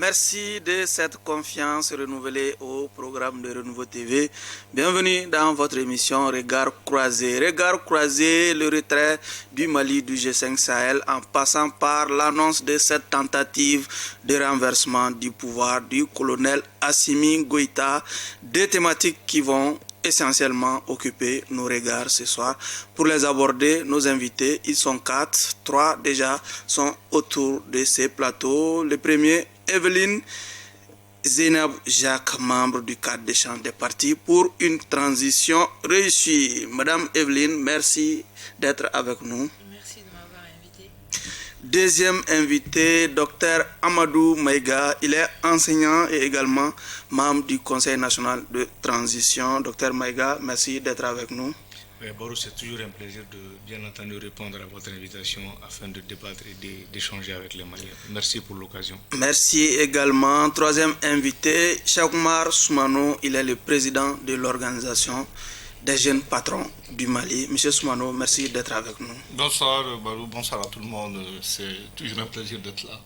Merci de cette confiance renouvelée au programme de Renouveau TV. Bienvenue dans votre émission Regard croisé. Regard croisé, le retrait du Mali du G5 Sahel en passant par l'annonce de cette tentative de renversement du pouvoir du colonel Assimi Goïta. Deux thématiques qui vont essentiellement occuper nos regards ce soir. Pour les aborder, nos invités, ils sont 4, 3 déjà sont autour de ces plateaux. Le premier, Evelyne Zainab Jacques, membre du cadre d'échange des partis pour une transition réussie. Madame Evelyne, merci d'être avec nous. Merci de m'avoir invité. Deuxième invité, Dr Amadou Maïga. Il est enseignant et également membre du Conseil national de transition. Dr Maïga, merci d'être avec nous. Barou, c'est toujours un plaisir de bien entendu répondre à votre invitation afin de débattre et d'échanger avec les Maliens. Merci pour l'occasion. Merci également. Troisième invité, Cheikhoumar Soumano. Il est le président de l'organisation des jeunes patrons du Mali. Monsieur Soumano, merci d'être avec nous. Bonsoir Barou, bonsoir à tout le monde. C'est toujours un plaisir d'être là.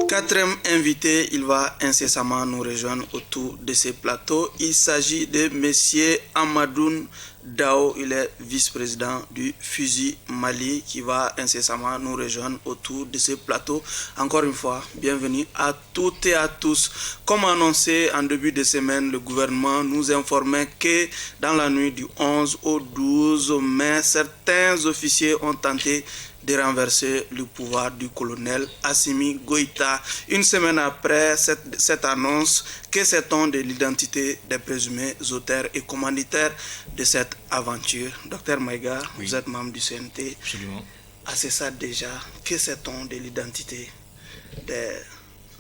Quatrième invité, il va incessamment nous rejoindre autour de ces plateaux. Il s'agit de Monsieur Amadoun Dao, il est vice-président du FUSI Mali qui va incessamment nous rejoindre autour de ce plateau. Encore une fois, bienvenue à toutes et à tous. Comme annoncé en début de semaine, le gouvernement nous informait que dans la nuit du 11 au 12 mai, certains officiers ont tenté de renverser le pouvoir du colonel Assimi Goïta. Une semaine après cette annonce, que sait-on de l'identité des présumés auteurs et commanditaires de cette aventure? Docteur Maïga, oui. Vous êtes membre du CNT. Absolument. À ce stade déjà, que sait-on de l'identité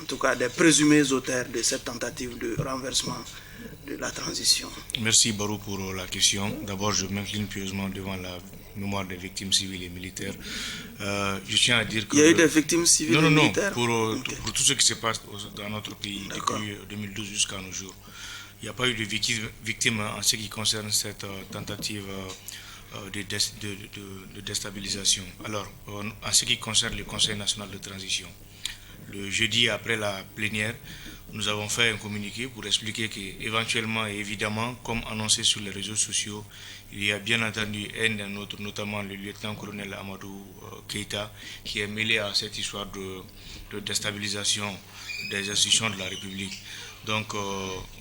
en tout cas des présumés auteurs de cette tentative de renversement de la transition? Merci Barou pour la question. D'abord, je m'incline pieusement devant la mémoire des victimes civiles et militaires. Je tiens à dire que... Il y a eu des victimes civiles et militaires? Non, pour tout ce qui se passe dans notre pays depuis 2012 jusqu'à nos jours. Il n'y a pas eu de victimes en ce qui concerne cette tentative de déstabilisation. Alors, en ce qui concerne le Conseil national de transition, le jeudi après la plénière, nous avons fait un communiqué pour expliquer qu'éventuellement et évidemment, comme annoncé sur les réseaux sociaux, il y a bien entendu un des nôtres, notamment le lieutenant-colonel Amadou Keïta, qui est mêlé à cette histoire de déstabilisation des institutions de la République. Donc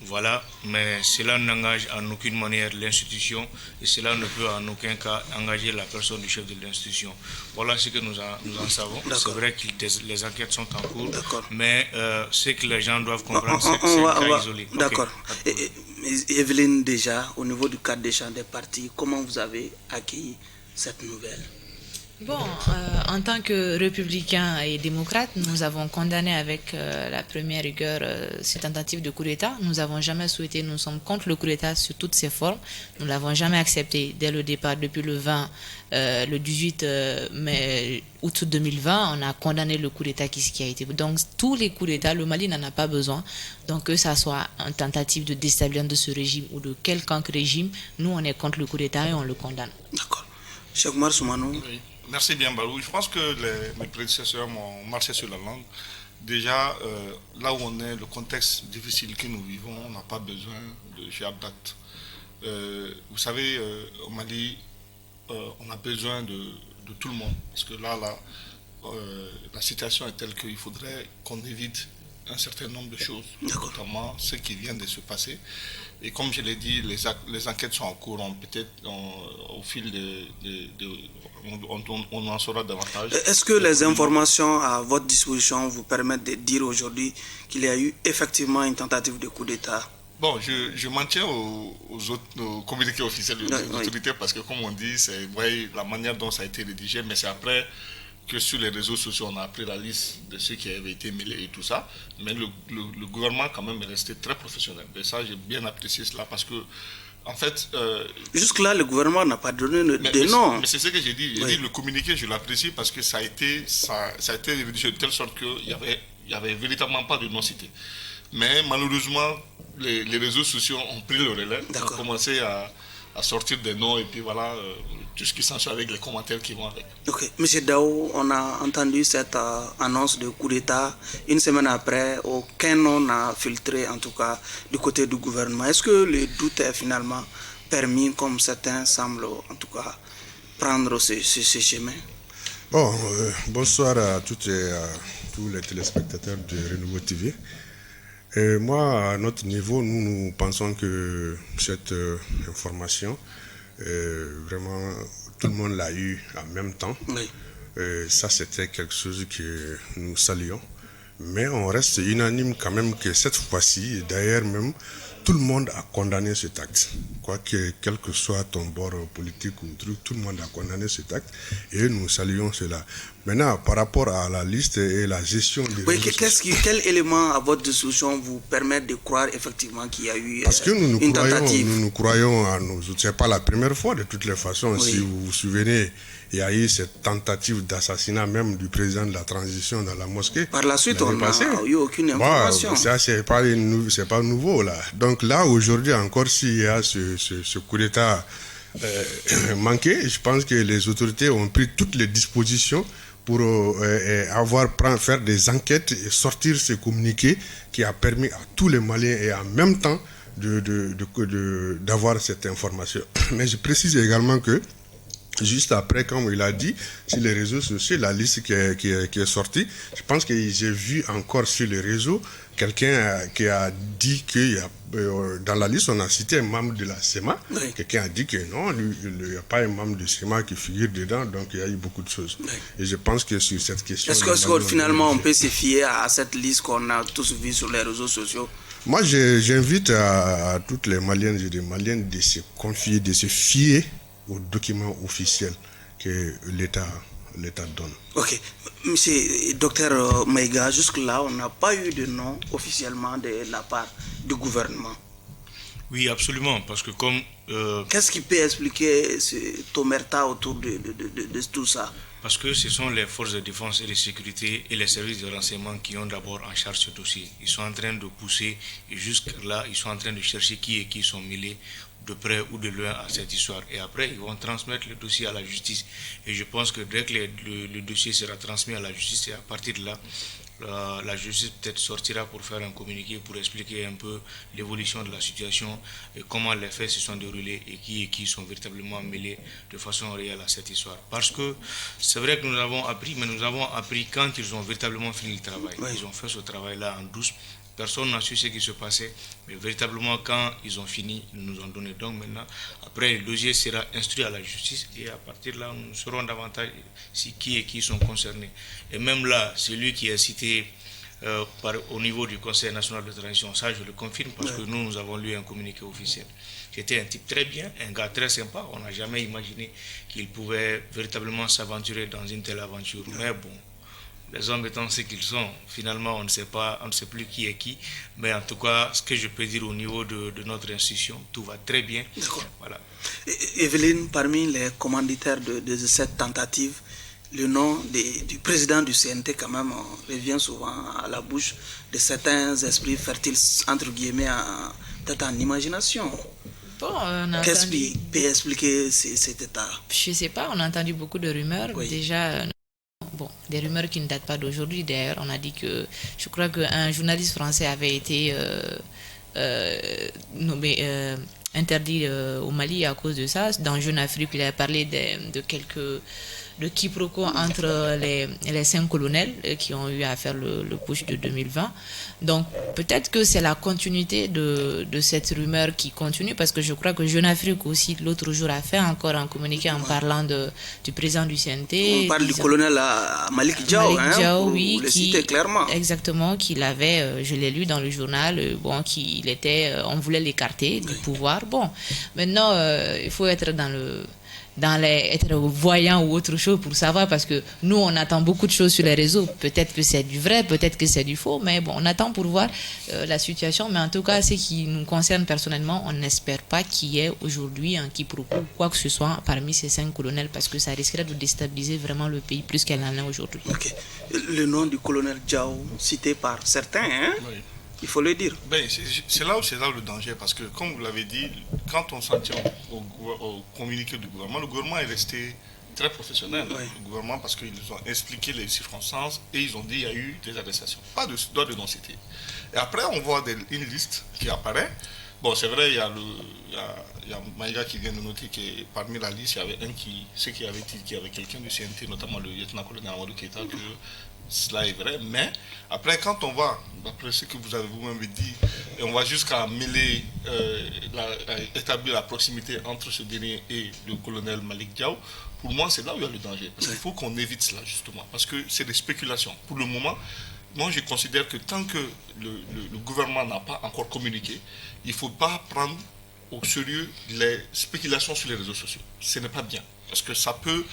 voilà, mais cela n'engage en aucune manière l'institution et cela ne peut en aucun cas engager la personne du chef de l'institution. Voilà ce que nous en savons. C'est vrai que les enquêtes sont en cours, mais ce que les gens doivent comprendre, c'est un cas isolé. D'accord. Okay. Evelyne, déjà, au niveau du cadre d'échange des partis, comment vous avez accueilli cette nouvelle? Bon, en tant que républicains et démocrates, nous avons condamné avec la première rigueur ces tentatives de coup d'État. Nous n'avons jamais souhaité, nous sommes contre le coup d'État sous toutes ses formes. Nous ne l'avons jamais accepté dès le départ, depuis le 18 août 2020, on a condamné le coup d'État qui a été. Donc tous les coups d'État, le Mali n'en a pas besoin. Donc que ça soit une tentative de déstabilisation de ce régime ou de quelconque régime, nous on est contre le coup d'État et on le condamne. D'accord. Cheikhoumar Soumano. Oui. Merci bien Barou. Je pense que mes prédécesseurs m'ont marché sur la langue. Déjà, là où on est, le contexte difficile que nous vivons, on n'a pas besoin de faire d'actes. Vous savez, au Mali, on a besoin de tout le monde. Parce que là la situation est telle qu'il faudrait qu'on évite un certain nombre de choses, notamment ce qui vient de se passer. Et comme je l'ai dit, les enquêtes sont en cours. Peut-être au fil on en saura davantage. Est-ce que les informations à votre disposition vous permettent de dire aujourd'hui qu'il y a eu effectivement une tentative de coup d'État? Bon, je m'en tiens aux communiqués officiels des autorités parce que, comme on dit, c'est la manière dont ça a été rédigé, mais c'est après que sur les réseaux sociaux, on a appris la liste de ceux qui avaient été mêlés et tout ça. Mais le gouvernement, quand même, est resté très professionnel. Et ça, j'ai bien apprécié cela parce que, en fait... jusque-là, le gouvernement n'a pas donné de nom. Mais c'est ce que j'ai dit. J'ai dit le communiqué, je l'apprécie parce que ça a été rédigé de telle sorte qu'il n'y avait véritablement pas de nom cité. Mais malheureusement, les réseaux sociaux ont pris le relais, ont commencé à à sortir des noms et puis voilà, tout ce qui s'ensuit avec les commentaires qui vont avec. Ok, Monsieur Dao, on a entendu cette annonce de coup d'État. Une semaine après, aucun nom n'a filtré, en tout cas, du côté du gouvernement. Est-ce que le doute est finalement permis, comme certains semblent, en tout cas, prendre ce chemin? Bon, bonsoir à toutes et à tous les téléspectateurs de Renouveau TV. Et moi, à notre niveau, nous pensons que cette information, vraiment, tout le monde l'a eu en même temps. Oui. Ça, c'était quelque chose que nous saluons. Mais on reste unanime quand même que cette fois-ci, d'ailleurs même, tout le monde a condamné cet acte. Quel que soit ton bord politique ou truc, tout le monde a condamné cet acte et nous saluons cela. Maintenant, par rapport à la liste et la gestion des quel élément à votre discussion vous permet de croire effectivement qu'il y a eu Parce que une tentative? Nous croyons à nous. Ce n'est pas la première fois de toutes les façons. Oui. Si vous vous souvenez, il y a eu cette tentative d'assassinat même du président de la transition dans la mosquée. Par la suite, on n'a eu aucune information. Ça, c'est pas nouveau là. Donc là, aujourd'hui, encore s'il y a ce coup d'État manqué, je pense que les autorités ont pris toutes les dispositions pour faire des enquêtes et sortir ce communiqué qui a permis à tous les Maliens et en même temps d'avoir cette information. Mais je précise également que juste après, comme il a dit, sur les réseaux sociaux, la liste qui est sortie, je pense que j'ai vu encore sur les réseaux quelqu'un qui a dit que dans la liste, on a cité un membre de la SEMA. Oui. Quelqu'un a dit que non, il n'y a pas un membre de SEMA qui figure dedans, donc il y a eu beaucoup de choses. Oui. Et je pense que sur cette question... Est-ce que finalement on peut se fier à cette liste qu'on a tous vue sur les réseaux sociaux? Moi, j'invite à toutes les Maliennes et les Maliens de se confier, de se fier aux documents officiels que l'État donne. Ok. Monsieur Docteur Maïga, jusque-là, on n'a pas eu de nom officiellement de la part du gouvernement. Oui, absolument, parce que comme... Qu'est-ce qui peut expliquer ce omerta autour de tout ça? Parce que ce sont les forces de défense et de sécurité et les services de renseignement qui ont d'abord en charge ce dossier. Ils sont en train de pousser et jusque-là, ils sont en train de chercher qui sont mêlés de près ou de loin à cette histoire. Et après, ils vont transmettre le dossier à la justice. Et je pense que dès que le dossier sera transmis à la justice, et à partir de là, la justice peut-être sortira pour faire un communiqué, pour expliquer un peu l'évolution de la situation et comment les faits se sont déroulés et qui sont véritablement mêlés de façon réelle à cette histoire. Parce que c'est vrai que nous avons appris, mais nous avons appris quand ils ont véritablement fini le travail. Oui. Ils ont fait ce travail-là en douce. Personne n'a su ce qui se passait, mais véritablement quand ils ont fini, ils nous ont donné. Donc maintenant, après, le dossier sera instruit à la justice et à partir de là, nous saurons davantage qui sont concernés. Et même là, celui qui est cité au niveau du Conseil national de transition, ça je le confirme parce que nous avons lu un communiqué officiel. C'était un type très bien, un gars très sympa. On n'a jamais imaginé qu'il pouvait véritablement s'aventurer dans une telle aventure. Mais bon, les hommes étant ce qu'ils sont, finalement, on ne sait plus qui est qui. Mais en tout cas, ce que je peux dire au niveau de notre institution, tout va très bien. D'accord. Voilà. Evelyne, parmi les commanditaires de cette tentative, le nom du président du CNT, quand même, revient souvent à la bouche de certains esprits fertiles, entre guillemets, peut-être en imagination. Bon, qu'est-ce qui peut expliquer cet état? Je ne sais pas, on a entendu beaucoup de rumeurs. Oui. Déjà... Bon, des rumeurs qui ne datent pas d'aujourd'hui. D'ailleurs, on a dit que, je crois qu'un journaliste français avait été interdit au Mali à cause de ça. Dans Jeune Afrique, il a parlé de quiproquos entre les 5 colonels qui ont eu à faire le push de 2020. Donc, peut-être que c'est la continuité de cette rumeur qui continue, parce que je crois que Jeune Afrique aussi, l'autre jour, a fait encore un communiqué en parlant du président du CNT. On parle du colonel Malik Diao, pour oui, le citer clairement. Exactement, qu'il avait, je l'ai lu dans le journal, qu'il était, on voulait l'écarter du pouvoir. Bon, maintenant, il faut être être voyant ou autre chose pour savoir, parce que nous on attend beaucoup de choses sur les réseaux, peut-être que c'est du vrai, peut-être que c'est du faux, mais bon, on attend pour voir la situation. Mais en tout cas, ce qui nous concerne personnellement, on n'espère pas qu'il y ait aujourd'hui un quiproquo ou quoi que ce soit parmi ces 5 colonels, parce que ça risquerait de déstabiliser vraiment le pays plus qu'elle en est aujourd'hui. Okay. Le nom du colonel Diao cité par certains, oui. Il faut le dire. Ben, c'est là où c'est là le danger, parce que comme vous l'avez dit, quand on s'en tient au communiqué du gouvernement, le gouvernement est resté très professionnel, Oui. le gouvernement, parce qu'ils ont expliqué les circonstances et ils ont dit qu'il y a eu des arrestations, pas de droit de non-cité. Et après, on voit une liste qui apparaît. Bon, c'est vrai, il y a Maïga qui vient de noter que parmi la liste, il y avait ceux qui avaient dit qu'il y avait quelqu'un du CNT, notamment le lieutenant-colonel Amadou Keita, que cela est vrai, mais après, quand on va, d'après ce que vous avez vous-même dit, et on va jusqu'à mêler, établir la proximité entre ce dernier et le colonel Malick Diaw, pour moi, c'est là où il y a le danger. Parce qu'il faut qu'on évite cela, justement, parce que c'est des spéculations. Pour le moment, moi, je considère que tant que le gouvernement n'a pas encore communiqué, il ne faut pas prendre au sérieux les spéculations sur les réseaux sociaux. Ce n'est pas bien, parce que ça peut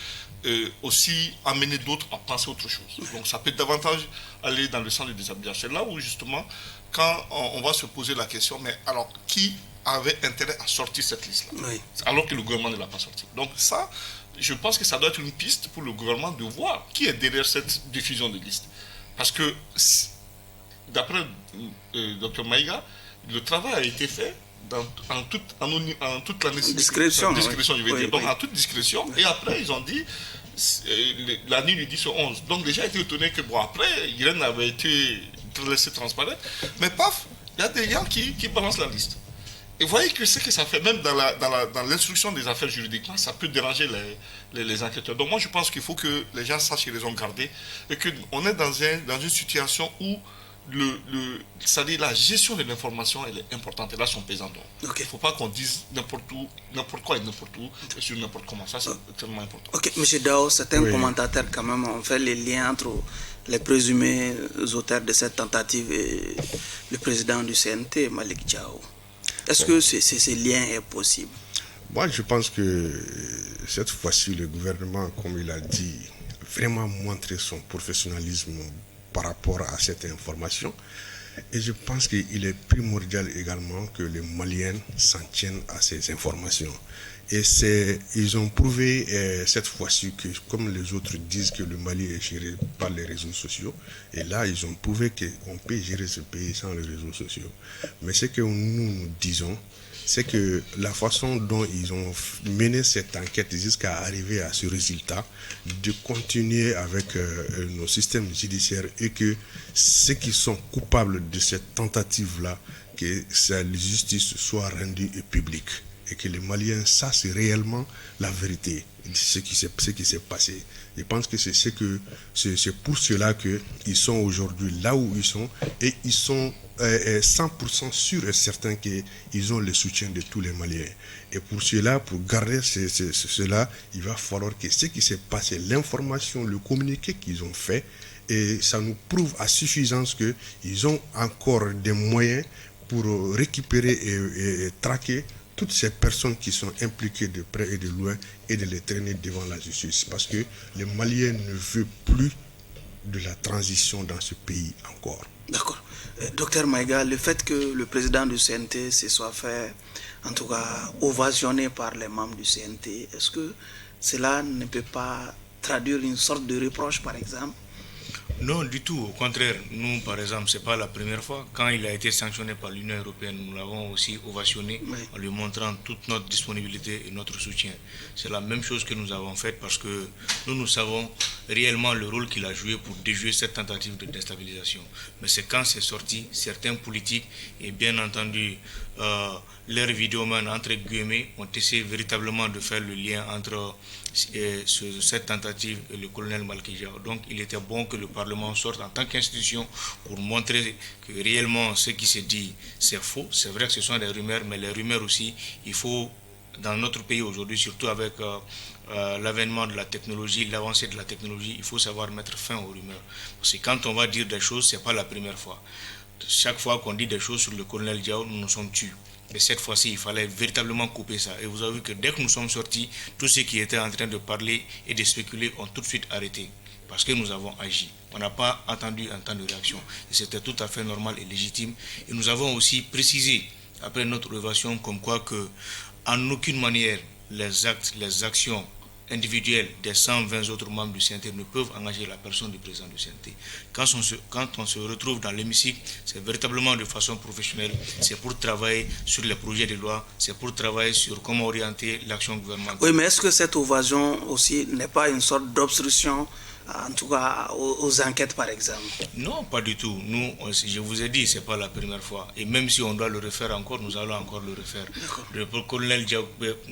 aussi amener d'autres à penser autre chose. Donc ça peut davantage aller dans le sens du déshabillage. C'est là où justement, quand on va se poser la question, mais alors qui avait intérêt à sortir cette liste-là, Oui. alors que le gouvernement ne l'a pas sortie. Donc ça, je pense que ça doit être une piste pour le gouvernement de voir qui est derrière cette diffusion de liste. Parce que, d'après Dr Maïga, le travail a été fait en toute la discrétion, je vais oui. dire. Donc Oui. en toute discrétion. Et après, ils ont dit, la nuit du 10 au 11. Donc déjà, j'ai été étonné que, bon, après, Irène avait été laissée transparaître. Mais paf, il y a des gens qui balancent la liste. Et vous voyez que ce que ça fait, même dans l'instruction des affaires juridiquement, ça peut déranger les enquêteurs. Donc moi, je pense qu'il faut que les gens sachent qu'ils les ont gardés et qu'on est dans une situation où c'est-à-dire la gestion de l'information, elle est importante. Et là, son pesant. Il ne faut pas qu'on dise n'importe quoi et n'importe où et sur n'importe comment. Ça, c'est extrêmement important. Ok, M. Dao, certains Oui. commentateurs quand même ont fait les liens entre les présumés auteurs de cette tentative et le président du CNT, Malick Diaw. Est-ce que ce lien est possible? Moi, je pense que cette fois-ci, le gouvernement, comme il a dit, vraiment montré son professionnalisme par rapport à cette information. Et je pense qu'il est primordial également que les Maliens s'en tiennent à ces informations. Et ils ont prouvé cette fois-ci que, comme les autres disent que le Mali est géré par les réseaux sociaux, et là, ils ont prouvé qu'on peut gérer ce pays sans les réseaux sociaux. Mais ce que nous disons, c'est que la façon dont ils ont mené cette enquête jusqu'à arriver à ce résultat, de continuer avec nos systèmes judiciaires et que ceux qui sont coupables de cette tentative-là, que la justice soit rendue publique et que les Maliens sachent réellement la vérité de ce qui s'est passé. Je pense que c'est pour cela qu'ils sont aujourd'hui là où ils sont et ils sont 100% sûrs et certains qu'ils ont le soutien de tous les Maliens. Et pour cela, pour garder cela, il va falloir que ce qui s'est passé, l'information, le communiqué qu'ils ont fait, et ça nous prouve à suffisance qu'ils ont encore des moyens pour récupérer et traquer toutes ces personnes qui sont impliquées de près et de loin et de les traîner devant la justice. Parce que les Maliens ne veulent plus de la transition dans ce pays encore. D'accord. Docteur Maïga, le fait que le président du CNT se soit fait, en tout cas, ovationné par les membres du CNT, est-ce que cela ne peut pas traduire une sorte de reproche, par exemple? Non, du tout. Au contraire, nous, par exemple, ce n'est pas la première fois. Quand il a été sanctionné par l'Union européenne, nous l'avons aussi ovationné en lui montrant toute notre disponibilité et notre soutien. C'est la même chose que nous avons faite parce que nous savons réellement le rôle qu'il a joué pour déjouer cette tentative de déstabilisation. Mais c'est quand c'est sorti, certains politiques et bien entendu leurs vidéomans, entre guillemets, ont essayé véritablement de faire le lien entre cette tentative et le colonel Malick Diaw. Donc il était bon que le Parlement sorte en tant qu'institution pour montrer que réellement ce qui se dit c'est faux. C'est vrai que ce sont des rumeurs, mais les rumeurs aussi, il faut, dans notre pays aujourd'hui, surtout avec l'avènement de la technologie, l'avancée de la technologie, il faut savoir mettre fin aux rumeurs. Parce que quand on va dire des choses, ce n'est pas la première fois. Chaque fois qu'on dit des choses sur le colonel Diaw, nous nous sommes tus. Et cette fois-ci, il fallait véritablement couper ça. Et vous avez vu que dès que nous sommes sortis, tous ceux qui étaient en train de parler et de spéculer ont tout de suite arrêté. Parce que nous avons agi. On n'a pas attendu un temps de réaction. Et c'était tout à fait normal et légitime. Et nous avons aussi précisé, après notre évaluation, comme quoi que, en aucune manière, les actes, les actions individuels des 120 autres membres du CNT ne peuvent engager la personne du président du CNT. Quand on se retrouve dans l'hémicycle, c'est véritablement de façon professionnelle, c'est pour travailler sur les projets de loi, c'est pour travailler sur comment orienter l'action gouvernementale. Oui, mais est-ce que cette ovation aussi n'est pas une sorte d'obstruction, en tout cas aux enquêtes par exemple? Non, pas du tout. Nous, je vous ai dit, c'est pas la première fois. Et même si on doit le refaire encore, nous allons encore le refaire. Le colonel Diaw,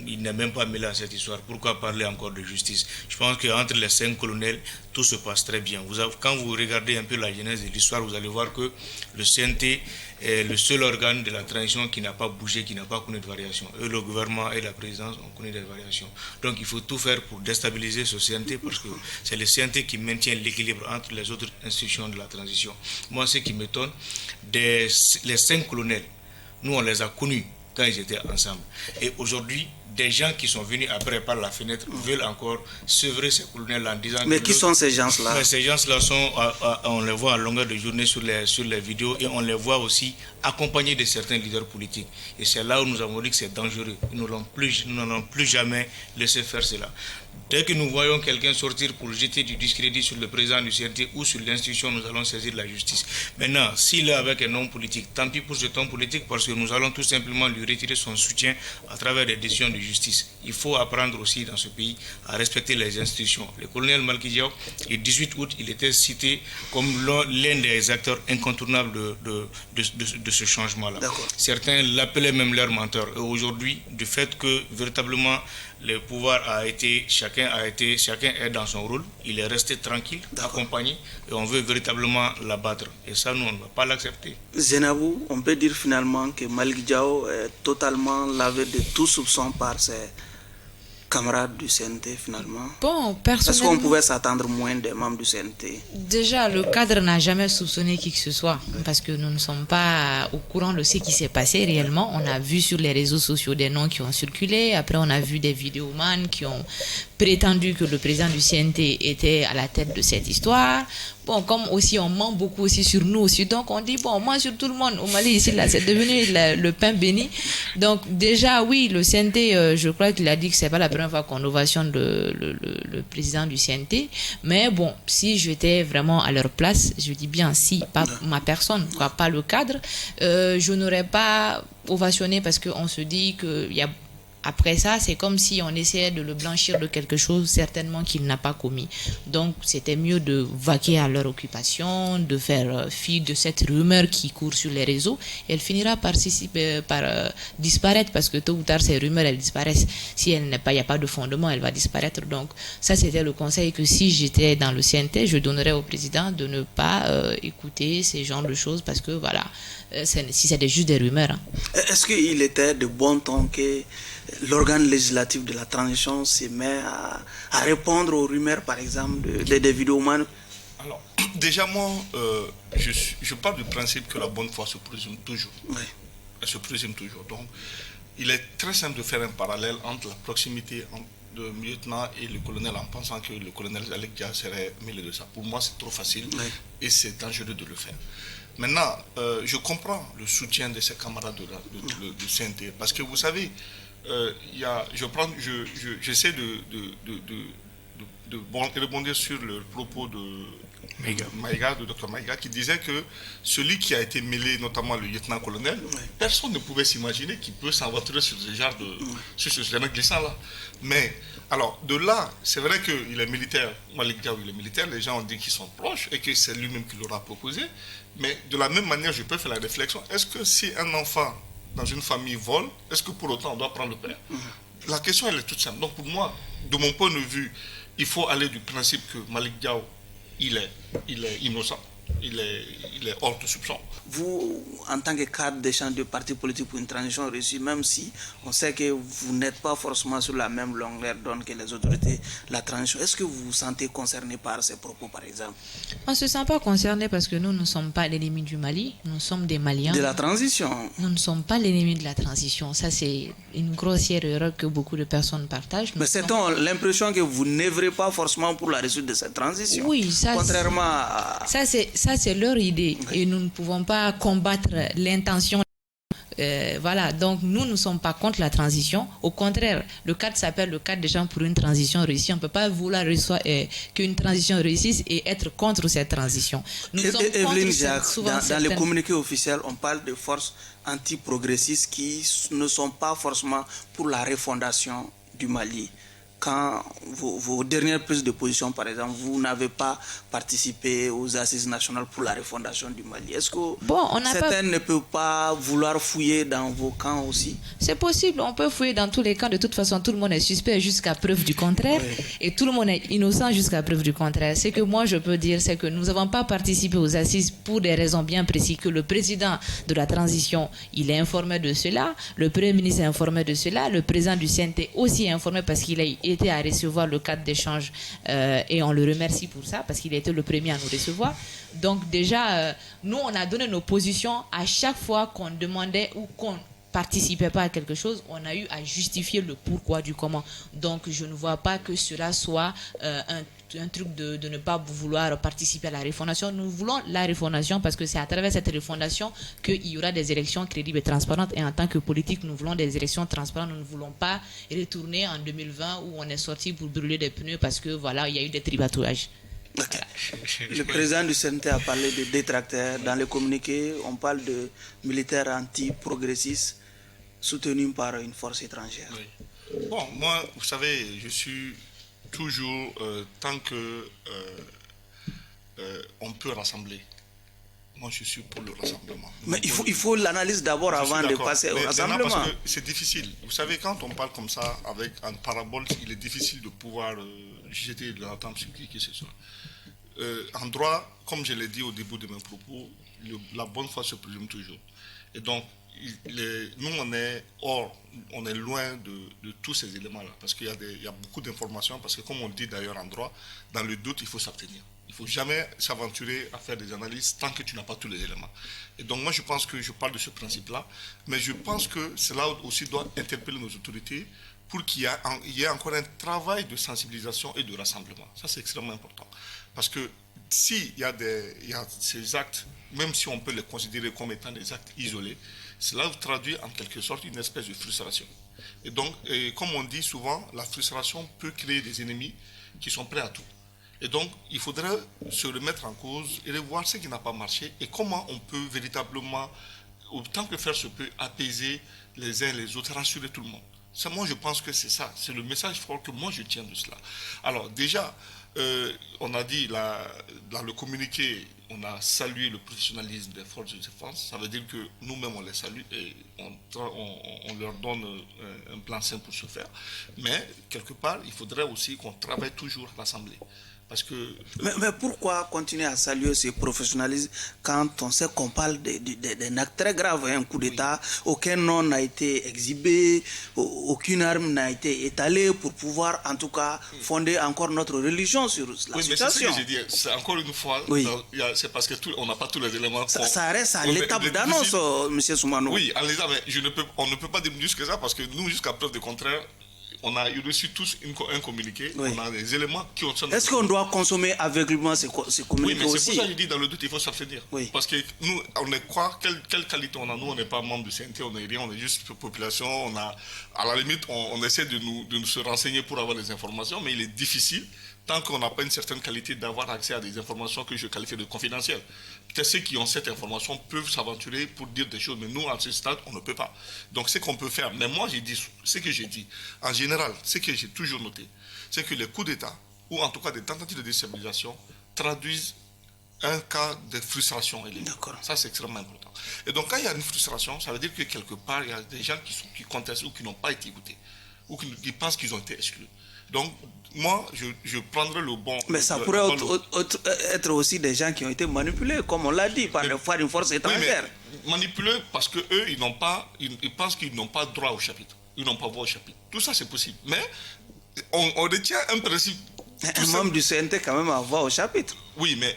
il n'est même pas mêlé à cette histoire. Pourquoi parler encore de justice? Je pense qu'entre les 5 colonels, tout se passe très bien. Quand vous regardez un peu la genèse de l'histoire, vous allez voir que le CNT est le seul organe de la transition qui n'a pas bougé, qui n'a pas connu de variation. Et le gouvernement et la présidence ont connu des variations. Donc il faut tout faire pour déstabiliser ce CNT parce que c'est le CNT qui maintient l'équilibre entre les autres institutions de la transition. Moi, ce qui m'étonne, les 5 colonels, nous on les a connus quand ils étaient ensemble. Et aujourd'hui, des gens qui sont venus après par la fenêtre veulent encore sevrer ces colonels en disant... Mais qui sont ces gens-là? Ces gens-là sont, on les voit à longueur de journée sur les vidéos et on les voit aussi accompagnés de certains leaders politiques. Et c'est là où nous avons dit que c'est dangereux. Nous n'allons plus jamais laisser faire cela. Dès que nous voyons quelqu'un sortir pour jeter du discrédit sur le président du CNT ou sur l'institution, nous allons saisir la justice. Maintenant, s'il est avec un homme politique, tant pis pour cet homme politique parce que nous allons tout simplement lui retirer son soutien à travers des décisions de justice. Il faut apprendre aussi dans ce pays à respecter les institutions. Le colonel Malki Diaw, le 18 août, il était cité comme l'un des acteurs incontournables de ce changement-là. Certains l'appelaient même leur menteur. Et aujourd'hui, du fait que véritablement le pouvoir chacun est dans son rôle, il est resté tranquille, accompagné, et on veut véritablement l'abattre. Et ça, nous, on ne va pas l'accepter. Zenabou, on peut dire finalement que Malki Diaw est totalement lavé de tout soupçon par ses camarades du CNT finalement. Bon, personnellement... Est-ce qu'on pouvait s'attendre moins des membres du CNT? Déjà, le cadre n'a jamais soupçonné qui que ce soit, parce que nous ne sommes pas au courant de ce qui s'est passé réellement. On a vu sur les réseaux sociaux des noms qui ont circulé, après on a vu des vidéomans qui ont prétendu que le président du CNT était à la tête de cette histoire. Bon, comme aussi on ment beaucoup aussi sur nous aussi, donc on dit bon, on ment sur tout le monde. Au Mali ici, là, c'est devenu le pain béni. Donc déjà, oui, le CNT, je crois qu'il a dit que c'est pas la première fois qu'on ovationne le président du CNT. Mais bon, si j'étais vraiment à leur place, je dis bien si, pas ma personne, quoi, pas le cadre, je n'aurais pas ovationné parce qu'on se dit qu'il y a... Après ça, c'est comme si on essayait de le blanchir de quelque chose certainement qu'il n'a pas commis. Donc, c'était mieux de vaquer à leur occupation, de faire fi de cette rumeur qui court sur les réseaux. Elle finira par disparaître parce que tôt ou tard, ces rumeurs, elles disparaissent. Si il n'y a pas de fondement, elle va disparaître. Donc, ça, c'était le conseil que si j'étais dans le CNT, je donnerais au président de ne pas écouter ces genres de choses parce que, voilà, si c'est juste des rumeurs. Hein. Est-ce qu'il était de bon ton que l'organe législatif de la transition se met à répondre aux rumeurs, par exemple, des vidéomans? Alors, déjà, moi, je pars du principe que la bonne foi se présume toujours. Oui. Elle se présume toujours. Donc, il est très simple de faire un parallèle entre la proximité de lieutenant et le colonel en pensant que le colonel Alek Dia serait mêlé de ça. Pour moi, c'est trop facile et c'est dangereux de le faire. Maintenant, je comprends le soutien de ses camarades du CNT parce que vous savez, j'essaie de rebondir sur le propos de Maïga, de Dr Maïga, qui disait que celui qui a été mêlé, notamment le lieutenant-colonel, personne ne pouvait s'imaginer qu'il peut s'aventurer sur ce genre sur ce terrain glissant-là. Mais, alors, de là, c'est vrai qu'il est militaire, Malick Diaw, il est militaire, les gens ont dit qu'ils sont proches et que c'est lui-même qui l'aura proposé. Mais de la même manière, je peux faire la réflexion, est-ce que si un enfant dans une famille vole, est-ce que pour autant on doit prendre le père? La question, elle est toute simple. Donc pour moi, de mon point de vue, il faut aller du principe que Malick Diaw, il est innocent, il est hors de soupçon. Vous, en tant que cadre d'échange de partis politiques pour une transition réussie, même si on sait que vous n'êtes pas forcément sur la même longueur d'onde que les autorités de la transition, est-ce que vous vous sentez concerné par ces propos, par exemple? On ne se sent pas concerné parce que nous ne sommes pas l'ennemi du Mali, nous sommes des Maliens. De la transition? Nous ne sommes pas l'ennemi de la transition. Ça, c'est une grossière erreur que beaucoup de personnes partagent. Mais c'est-on l'impression que vous n'œuvrez pas forcément pour la réussite de cette transition? Oui, ça, contrairement à... Ça, c'est leur idée. Et nous ne pouvons pas combattre l'intention Voilà, donc nous ne sommes pas contre la transition. Au contraire, le cadre s'appelle le cadre des gens pour une transition réussie. On ne peut pas vouloir qu'une transition réussisse et être contre cette transition. Nous sommes Evelyne contre Jacques, souvent dans les communiqués officiels, on parle de forces anti-progressistes qui ne sont pas forcément pour la refondation du Mali. Quand vos dernières prises de position, par exemple, vous n'avez pas participé aux assises nationales pour la refondation du Mali. Est-ce que certains ne peuvent pas vouloir fouiller dans vos camps aussi? C'est possible, on peut fouiller dans tous les camps. De toute façon, tout le monde est suspect jusqu'à preuve du contraire. Oui. Et tout le monde est innocent jusqu'à preuve du contraire. Ce que moi je peux dire, c'est que nous n'avons pas participé aux assises pour des raisons bien précises, que le président de la transition, il est informé de cela, le premier ministre est informé de cela, le président du CNT aussi est informé parce qu'il a été à recevoir le cadre d'échange et on le remercie pour ça parce qu'il a été le premier à nous recevoir. Donc déjà, nous, on a donné nos positions à chaque fois qu'on demandait ou qu'on participait pas à quelque chose, on a eu à justifier le pourquoi du comment. Donc je ne vois pas que cela soit un truc de ne pas vouloir participer à la refondation. Nous voulons la refondation parce que c'est à travers cette refondation qu'il y aura des élections crédibles et transparentes. Et en tant que politique, nous voulons des élections transparentes. Nous ne voulons pas retourner en 2020 où on est sorti pour brûler des pneus parce que voilà, il y a eu des tribatouages. Okay. Le président du CNT a parlé de détracteurs. Dans le communiqué, on parle de militaires anti-progressistes soutenus par une force étrangère. Oui. Bon, moi, vous savez, je suis toujours, tant que on peut rassembler, moi je suis pour le rassemblement. Mais il faut l'analyse d'abord avant de passer au rassemblement. Parce que c'est difficile. Vous savez, quand on parle comme ça, avec un parabole, il est difficile de pouvoir jeter de l'entente sur qui que ce soit. En droit, comme je l'ai dit au début de mes propos, la bonne foi se présume toujours. Et donc, nous, on est loin de tous ces éléments-là, parce qu'il y a beaucoup d'informations, parce que comme on dit d'ailleurs en droit, dans le doute, il faut s'abstenir. Il ne faut jamais s'aventurer à faire des analyses tant que tu n'as pas tous les éléments. Et donc moi, je pense que je parle de ce principe-là, mais je pense que cela aussi doit interpeller nos autorités pour qu'il y ait encore un travail de sensibilisation et de rassemblement. Ça, c'est extrêmement important. Parce que s'il y a ces actes, même si on peut les considérer comme étant des actes isolés, cela traduit en quelque sorte une espèce de frustration. Et donc, comme on dit souvent, la frustration peut créer des ennemis qui sont prêts à tout. Et donc, il faudrait se remettre en cause et revoir ce qui n'a pas marché et comment on peut véritablement, autant que faire se peut, apaiser les uns les autres, rassurer tout le monde. Ça, moi, je pense que c'est ça. C'est le message fort que moi, je tiens de cela. Alors, déjà, on a dit, dans le communiqué, on a salué le professionnalisme des forces de défense. Ça veut dire que nous-mêmes, on les salue et on leur donne un plan sain pour ce faire. Mais, quelque part, il faudrait aussi qu'on travaille toujours à l'Assemblée. Parce que, mais pourquoi continuer à saluer ce professionnalisme quand on sait qu'on parle d'un acte très grave, un coup d'État, aucun nom n'a été exhibé, aucune arme n'a été étalée pour pouvoir en tout cas fonder encore notre religion sur la situation. Mais c'est ce que j'ai dit, c'est encore une fois, c'est parce qu'on n'a pas tous les éléments. Ça reste à l'étape d'annonce, M. Soumano. Oui, mais on ne peut pas dire plus que ça parce que nous, jusqu'à preuve du contraire, on a reçu tous un communiqué, on a des éléments qui ont... Est-ce qu'on doit consommer aveuglement ces communiqués aussi? Oui, mais c'est pour ça que je dis, dans le doute, il faut s'abstenir. Oui. Parce que nous, on est quoi? Quelle qualité on a? Nous, on n'est pas membre du CNT, on n'est rien, on est juste population. À la limite, on essaie de nous se renseigner pour avoir des informations, mais il est difficile, tant qu'on n'a pas une certaine qualité, d'avoir accès à des informations que je qualifie de confidentielles. Peut-être ceux qui ont cette information peuvent s'aventurer pour dire des choses, mais nous, à ce stade, on ne peut pas. Donc, ce qu'on peut faire, mais moi, j'ai dit ce que j'ai dit. En général, ce que j'ai toujours noté, c'est que les coups d'État, ou en tout cas des tentatives de déstabilisation, traduisent un cas de frustration. Ça, c'est extrêmement important. Et donc, quand il y a une frustration, ça veut dire que quelque part, il y a des gens qui contestent ou qui n'ont pas été écoutés, ou qui pensent qu'ils ont été exclus. Donc, moi, je prendrai le bon... Mais ça pourrait être aussi des gens qui ont été manipulés, comme on l'a dit, par une force étrangère. Oui, manipulés parce qu'eux, ils pensent qu'ils n'ont pas droit au chapitre. Ils n'ont pas voix au chapitre. Tout ça, c'est possible. Mais on retient un principe... Un membre du CNT, quand même, a voix au chapitre. Oui, mais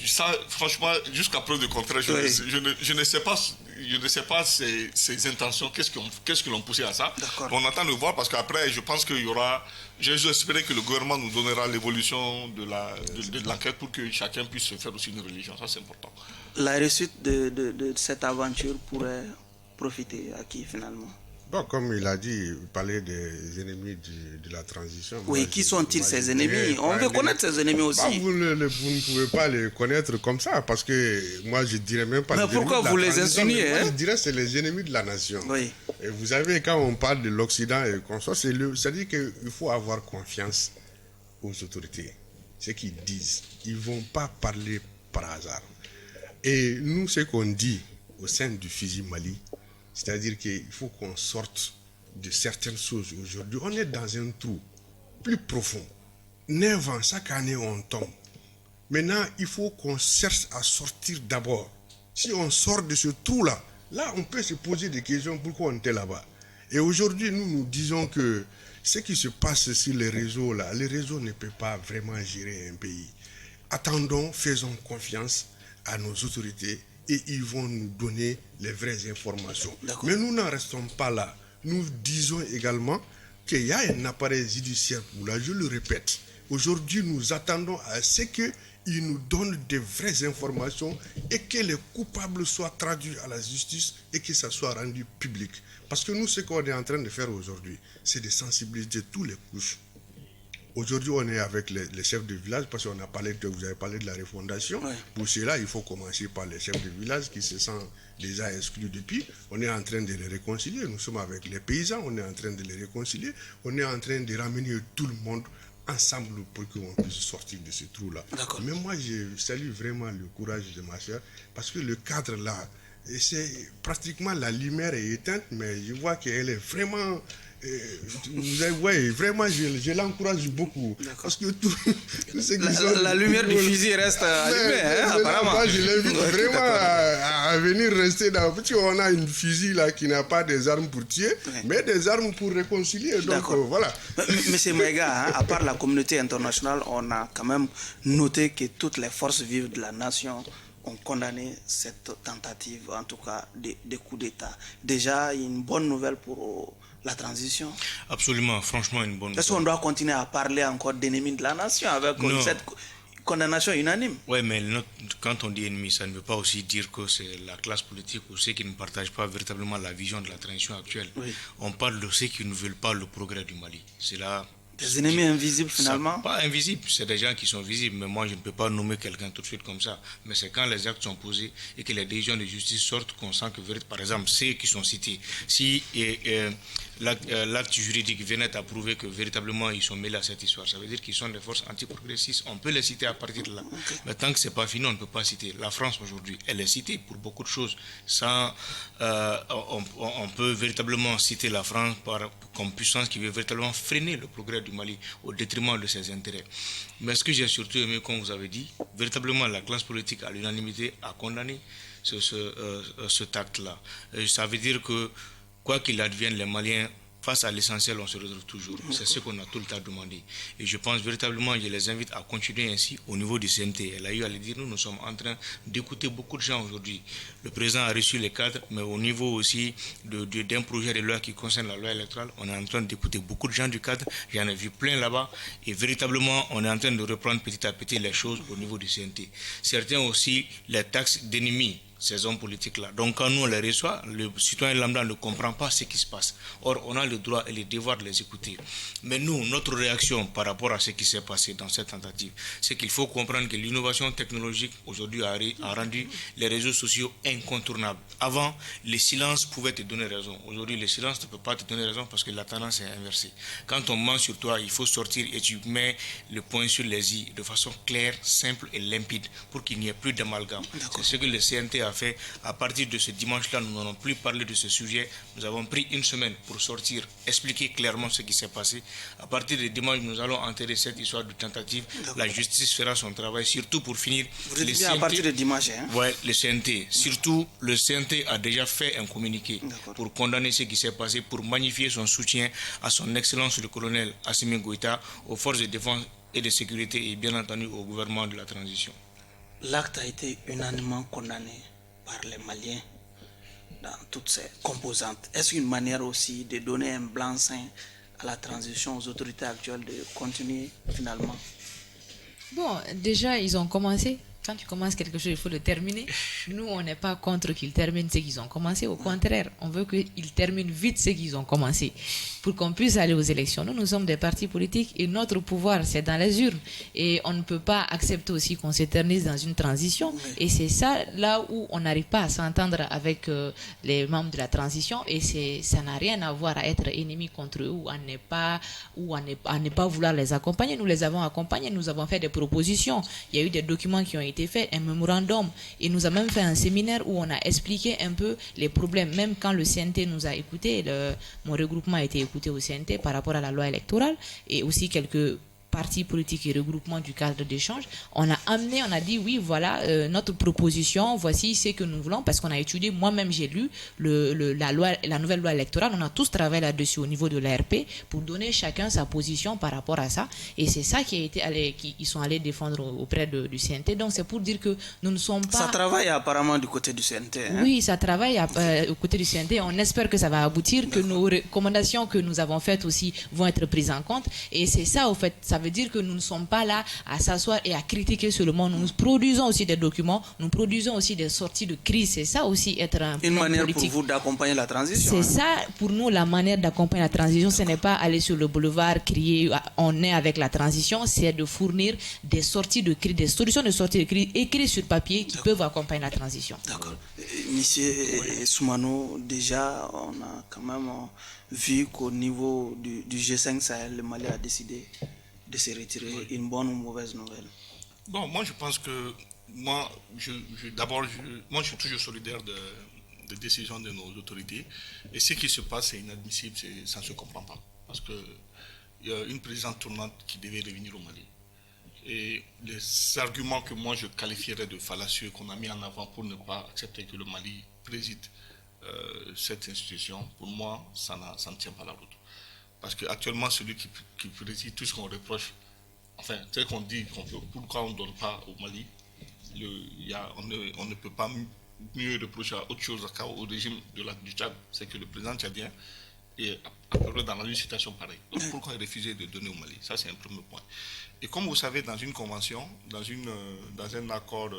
ça, franchement, jusqu'à preuve de contraire, je ne sais pas ses intentions, qu'est-ce qui l'ont poussé à ça. On attend de voir parce qu'après, je pense qu'il y aura... J'espère que le gouvernement nous donnera l'évolution de l'enquête pour que chacun puisse se faire aussi une religion. Ça, c'est important. La réussite de cette aventure pourrait profiter à qui finalement? Bon, comme il a dit, il parlait des ennemis de la transition. Oui, Moi, qui sont-ils ces ennemis? On pas veut connaître ces ennemis aussi. Bah, vous ne pouvez pas les connaître comme ça, parce que moi, je dirais même pas. Mais les pourquoi ennemis de vous la les transition, insinuez, mais moi, hein? je dirais que c'est les ennemis de la nation. Oui. Et vous savez, quand on parle de l'Occident et qu'on soit, c'est-à-dire qu'il faut avoir confiance aux autorités. Ce qu'ils disent, ils ne vont pas parler par hasard. Et nous, ce qu'on dit au sein du FUSI Mali, c'est-à-dire qu'il faut qu'on sorte de certaines choses aujourd'hui. On est dans un trou plus profond. 9 ans, chaque année, on tombe. Maintenant, il faut qu'on cherche à sortir d'abord. Si on sort de ce trou-là, là, on peut se poser des questions pourquoi on était là-bas. Et aujourd'hui, nous disons que ce qui se passe sur les réseaux, là, les réseaux ne peuvent pas vraiment gérer un pays. Attendons, faisons confiance à nos autorités et ils vont nous donner les vraies informations. Mais nous n'en restons pas là. Nous disons également qu'il y a un appareil judiciaire pour là, je le répète. Aujourd'hui, nous attendons à ce qu'ils nous donnent des vraies informations et que les coupables soient traduits à la justice et que ça soit rendu public. Parce que nous, ce qu'on est en train de faire aujourd'hui, c'est de sensibiliser toutes les couches. Aujourd'hui, on est avec les chefs de village parce qu'on a parlé vous avez parlé de la refondation. Ouais. Pour cela, il faut commencer par les chefs de village qui se sentent déjà exclus depuis. On est en train de les réconcilier. Nous sommes avec les paysans, on est en train de les réconcilier. On est en train de ramener tout le monde ensemble pour qu'on puisse sortir de ce trou-là. Mais moi, je salue vraiment le courage de ma soeur parce que le cadre là, c'est pratiquement la lumière est éteinte, mais je vois qu'elle est vraiment... ouais, vraiment, je l'encourage beaucoup. Parce que tout la lumière du fusil reste allumée, apparemment. Moi, je l'invite vraiment à venir rester dans. Parce qu'on a une fusil là qui n'a pas des armes pour tuer, mais des armes pour réconcilier. Donc voilà. Monsieur Maïga, à part la communauté internationale, on a quand même noté que toutes les forces vives de la nation ont condamné cette tentative, en tout cas, de coup d'État. Déjà, une bonne nouvelle pour la transition. Absolument, franchement, une bonne nouvelle. Est-ce qu'on doit continuer à parler encore d'ennemis de la nation avec cette condamnation unanime? Oui, mais quand on dit ennemi, ça ne veut pas aussi dire que c'est la classe politique ou ceux qui ne partagent pas véritablement la vision de la transition actuelle. Oui. On parle de ceux qui ne veulent pas le progrès du Mali. C'est là... Des ennemis invisibles finalement? Pas invisibles, c'est des gens qui sont visibles, mais moi je ne peux pas nommer quelqu'un tout de suite comme ça. Mais c'est quand les actes sont posés et que les décisions de justice sortent qu'on sent que, par exemple, ceux qui sont cités, si l'acte juridique venait à prouver que véritablement ils sont mêlés à cette histoire, ça veut dire qu'ils sont des forces antiprogressistes. On peut les citer à partir de là. Mais tant que ce n'est pas fini, on ne peut pas citer. La France aujourd'hui, elle est citée pour beaucoup de choses. On peut véritablement citer la France comme puissance qui veut véritablement freiner le progrès du Mali au détriment de ses intérêts. Mais ce que j'ai surtout aimé, comme vous avez dit, véritablement la classe politique à l'unanimité a condamné cet acte-là. Ça veut dire que quoi qu'il advienne, les Maliens, face à l'essentiel, on se retrouve toujours. C'est ce qu'on a tout le temps demandé. Et je pense véritablement, je les invite à continuer ainsi au niveau du CNT. Elle a eu à le dire, nous sommes en train d'écouter beaucoup de gens aujourd'hui. Le président a reçu les cadres, mais au niveau aussi d'un projet de loi qui concerne la loi électorale, on est en train d'écouter beaucoup de gens du cadre. J'en ai vu plein là-bas. Et véritablement, on est en train de reprendre petit à petit les choses au niveau du CNT. Certains aussi, les taxes d'ennemis, ces hommes politiques-là. Donc quand nous on les reçoit, le citoyen lambda ne comprend pas ce qui se passe. Or, on a le droit et le devoir de les écouter. Mais nous, notre réaction par rapport à ce qui s'est passé dans cette tentative, c'est qu'il faut comprendre que l'innovation technologique aujourd'hui a rendu les réseaux sociaux incontournables. Avant, le silence pouvait te donner raison. Aujourd'hui, le silence ne peut pas te donner raison parce que la tendance est inversée. Quand on ment sur toi, il faut sortir et tu mets le point sur les i de façon claire, simple et limpide pour qu'il n'y ait plus d'amalgame. C'est ce que le CNT a fait. À partir de ce dimanche-là, nous n'allons plus parler de ce sujet. Nous avons pris une semaine pour sortir, expliquer clairement ce qui s'est passé. À partir de dimanche, nous allons enterrer cette histoire de tentative. La justice fera son travail, surtout pour finir. Vous êtes bien à partir de dimanche, hein? Oui, le CNT. Surtout, le CNT a déjà fait un communiqué pour condamner ce qui s'est passé, pour magnifier son soutien à son excellence le colonel Assimi Goïta, aux forces de défense et de sécurité et bien entendu au gouvernement de la transition. L'acte a été unanimement condamné par les Maliens dans toutes ses composantes. Est-ce une manière aussi de donner un blanc-seing à la transition, aux autorités actuelles de continuer finalement? Bon, déjà, ils ont commencé. quand tu commences quelque chose, il faut le terminer. Nous, on n'est pas contre qu'ils terminent ce qu'ils ont commencé. Au contraire, on veut qu'ils terminent vite ce qu'ils ont commencé pour qu'on puisse aller aux élections. Nous sommes des partis politiques et notre pouvoir, c'est dans les urnes. Et on ne peut pas accepter aussi qu'on s'éternise dans une transition. Et c'est ça, là où on n'arrive pas à s'entendre avec les membres de la transition. Et ça n'a rien à voir à être ennemi contre eux ou à ne pas vouloir les accompagner. Nous les avons accompagnés, nous avons fait des propositions. Il y a eu des documents qui ont été faits, un mémorandum, et nous avons même fait un séminaire où on a expliqué un peu les problèmes, même quand le CNT nous a écoutés, mon regroupement a été écouté au CNT par rapport à la loi électorale, et aussi quelques partis politiques et regroupements du cadre d'échange, on a dit oui, voilà notre proposition, voici ce que nous voulons, parce qu'on a étudié, moi-même j'ai lu la nouvelle loi électorale, on a tous travaillé là-dessus au niveau de l'ARP pour donner chacun sa position par rapport à ça, et c'est ça qu'ils sont allés défendre auprès du CNT. Donc c'est pour dire que nous ne sommes pas... Ça travaille apparemment du côté du CNT. Hein? Oui, ça travaille au côté du CNT, on espère que ça va aboutir, que nos recommandations que nous avons faites aussi vont être prises en compte, et c'est ça au fait, ça veut dire que nous ne sommes pas là à s'asseoir et à critiquer seulement. Nous produisons aussi des documents, nous produisons aussi des sorties de crise. C'est ça aussi être un une manière politique. Pour vous d'accompagner la transition. C'est ça pour nous la manière d'accompagner la transition. Ce n'est pas aller sur le boulevard crier on est avec la transition, c'est de fournir des sorties de crise, des solutions de sortie de crise écrites sur papier qui peuvent accompagner la transition. D'accord. Monsieur Soumano, déjà on a quand même vu qu'au niveau du G5 Sahel, le Mali a décidé de se retirer. Oui. Une bonne ou mauvaise nouvelle? Bon, moi je pense que je suis toujours solidaire des décisions de nos autorités, et ce qui se passe c'est inadmissible, ça ne se comprend pas, parce que il y a une présidence tournante qui devait revenir au Mali, et les arguments que moi je qualifierais de fallacieux qu'on a mis en avant pour ne pas accepter que le Mali préside cette institution, pour moi ça ne tient pas la route. Parce qu'actuellement, celui qui préside tout ce qu'on reproche, enfin, c'est qu'on dit pourquoi on ne donne pas au Mali, on ne peut pas mieux reprocher à autre chose qu'au régime du Tchad, c'est que le président tchadien est apparu dans une situation pareille. Donc pourquoi il refusait de donner au Mali? Ça, c'est un premier point. Et comme vous savez, dans une convention, dans un accord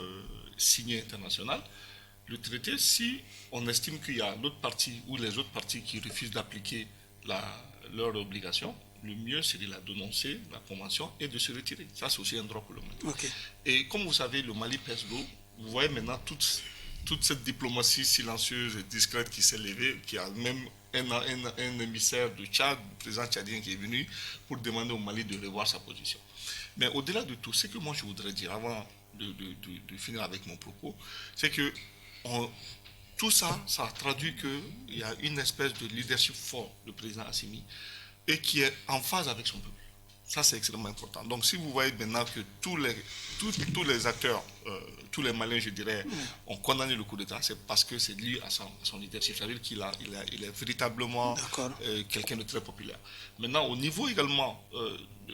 signé international, le traité, si on estime qu'il y a l'autre partie ou les autres parties qui refusent d'appliquer leur obligation, le mieux c'est de la dénoncer, la convention, et de se retirer. Ça, c'est aussi un droit pour le Mali. Okay. Et comme vous savez, le Mali pèse lourd. Vous voyez maintenant toute cette diplomatie silencieuse et discrète qui s'est levée, qui a même un émissaire du Tchad, le président tchadien, qui est venu pour demander au Mali de revoir sa position. Mais au-delà de tout, ce que moi je voudrais dire, avant de finir avec mon propos, c'est que tout ça, ça traduit qu'il y a une espèce de leadership fort du président Assimi et qui est en phase avec son peuple. Ça, c'est extrêmement important. Donc, si vous voyez maintenant que tous les acteurs, tous les Maliens, je dirais, ont condamné le coup d'État, c'est parce que c'est lié à son leadership. C'est-à-dire qu'il est véritablement quelqu'un de très populaire. Maintenant, au niveau également,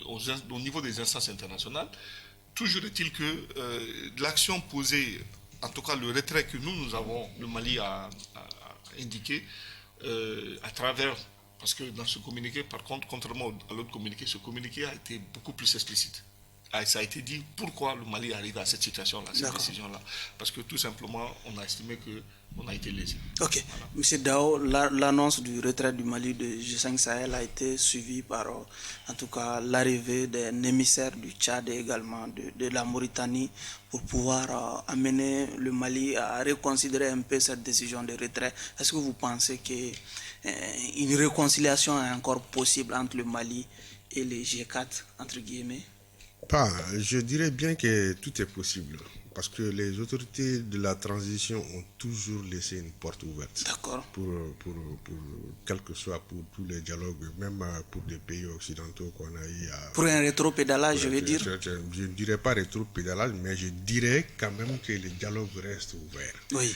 au niveau des instances internationales, toujours est-il que l'action posée, en tout cas le retrait que nous avons, le Mali a indiqué, à travers... Parce que dans ce communiqué, par contre, contrairement à l'autre communiqué, ce communiqué a été beaucoup plus explicite. Ça a été dit pourquoi le Mali arrive à cette situation-là, cette décision-là. Parce que tout simplement, on a estimé qu'on a été lésé. Ok. Voilà. Monsieur Dao, l'annonce du retrait du Mali de G5 Sahel a été suivie par, en tout cas, l'arrivée d'un émissaire du Tchad et également de la Mauritanie pour pouvoir amener le Mali à reconsidérer un peu cette décision de retrait. Est-ce que vous pensez qu'une réconciliation est encore possible entre le Mali et les G4, entre guillemets? Je dirais bien que tout est possible, parce que les autorités de la transition ont toujours laissé une porte ouverte. D'accord. Pour quel que soit, pour tous les dialogues, même pour des pays occidentaux qu'on a eu à... Pour un rétro-pédalage, je veux dire. Je ne dirais pas rétro-pédalage, mais je dirais quand même que les dialogues restent ouverts. Oui.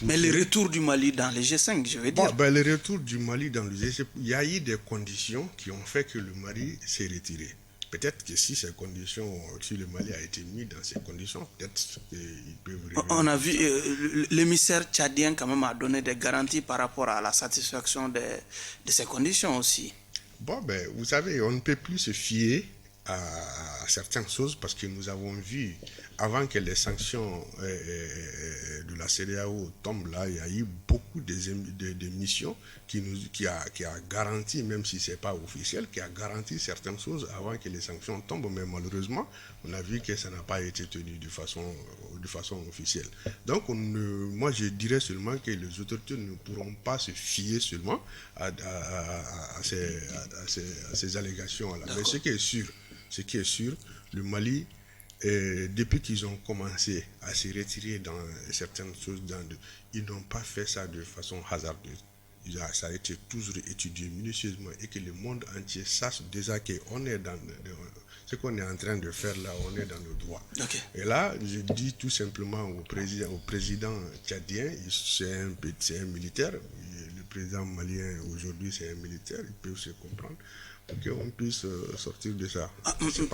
Mais le retour du Mali dans les G5, je veux dire. Le retour du Mali dans les G5, il y a eu des conditions qui ont fait que le Mali s'est retiré. Peut-être que si le Mali a été mis dans ces conditions, peut-être qu'ils peuvent revenir. On a vu, l'émissaire tchadien quand même a donné des garanties par rapport à la satisfaction de ces conditions aussi. Vous savez, on ne peut plus se fier à certaines choses, parce que nous avons vu, avant que les sanctions de la CEDEAO tombent là, il y a eu beaucoup de missions qui a garanti, même si ce n'est pas officiel, qui a garanti certaines choses avant que les sanctions tombent, mais malheureusement, on a vu que ça n'a pas été tenu de façon officielle. Donc, moi, je dirais seulement que les autorités ne pourront pas se fier seulement à ces allégations-là. Mais ce qui est sûr, le Mali, depuis qu'ils ont commencé à se retirer dans certaines choses, ils n'ont pas fait ça de façon hasardeuse. Ça a été toujours étudié minutieusement et que le monde entier sache déjà qu'on est dans ce qu'on est en train de faire là, on est dans le droit. Okay. Et là, je dis tout simplement au président tchadien, c'est un militaire, le président malien aujourd'hui c'est un militaire, il peut se comprendre, pour qu'on puisse sortir de ça.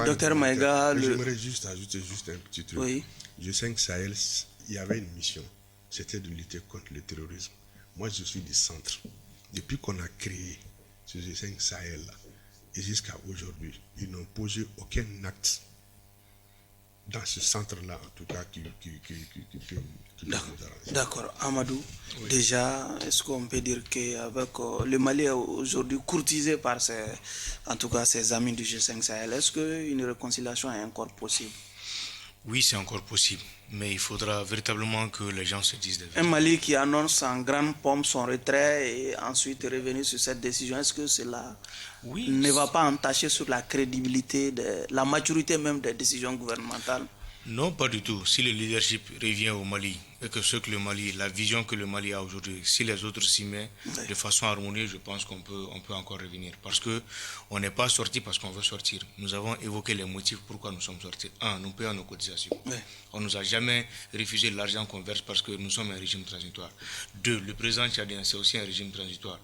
Docteur Maïga, j'aimerais juste ajouter un petit truc. Oui. G5 Sahel, il y avait une mission, c'était de lutter contre le terrorisme. Moi, je suis du centre. Depuis qu'on a créé ce G5 Sahel là, et jusqu'à aujourd'hui, ils n'ont posé aucun acte dans ce centre-là, en tout cas, qui peut nous arranger. D'accord. Amadou, oui. Déjà, est-ce qu'on peut dire qu'avec le Mali est aujourd'hui courtisé par en tout cas ses amis du G5 Sahel, est-ce qu'une réconciliation est encore possible? Oui, c'est encore possible, mais il faudra véritablement que les gens se disent des vérités. Un Mali qui annonce en grande pompe son retrait et ensuite revenir sur cette décision, est-ce que cela ne va pas entacher sur la crédibilité, la maturité même des décisions gouvernementales? Non, pas du tout. Si le leadership revient au Mali et que la vision que le Mali a aujourd'hui, si les autres s'y mettent de façon harmonieuse, je pense qu'on peut encore revenir. Parce que on n'est pas sorti parce qu'on veut sortir. Nous avons évoqué les motifs pourquoi nous sommes sortis. 1, nous payons nos cotisations. Oui. On ne nous a jamais refusé l'argent qu'on verse parce que nous sommes un régime transitoire. 2, le président tchadien, c'est aussi un régime transitoire.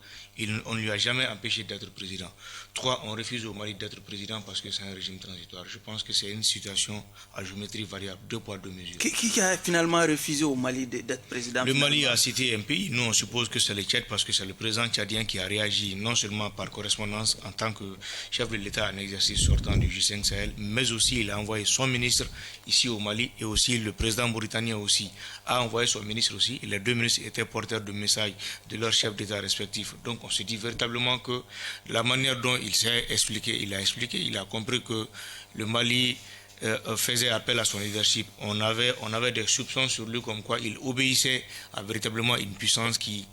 On ne lui a jamais empêché d'être président. 3, on refuse au Mali d'être président parce que c'est un régime transitoire. Je pense que c'est une situation à géométrie variable, 2 poids 2 mesures. Qui a finalement refusé au Mali d'être président? Le Mali a cité un pays. Nous, on suppose que c'est le Tchad parce que c'est le président tchadien qui a réagi non seulement par correspondance en tant que chef de l'État en exercice sortant du G5 Sahel, mais aussi il a envoyé son ministre ici au Mali et aussi le président mauritanien aussi a envoyé son ministre aussi. Et les 2 ministres étaient porteurs de messages de leurs chefs d'État respectifs. Donc, on se dit véritablement que la manière dont il a compris que le Mali faisait appel à son leadership. On avait des soupçons sur lui comme quoi il obéissait à véritablement une puissance qui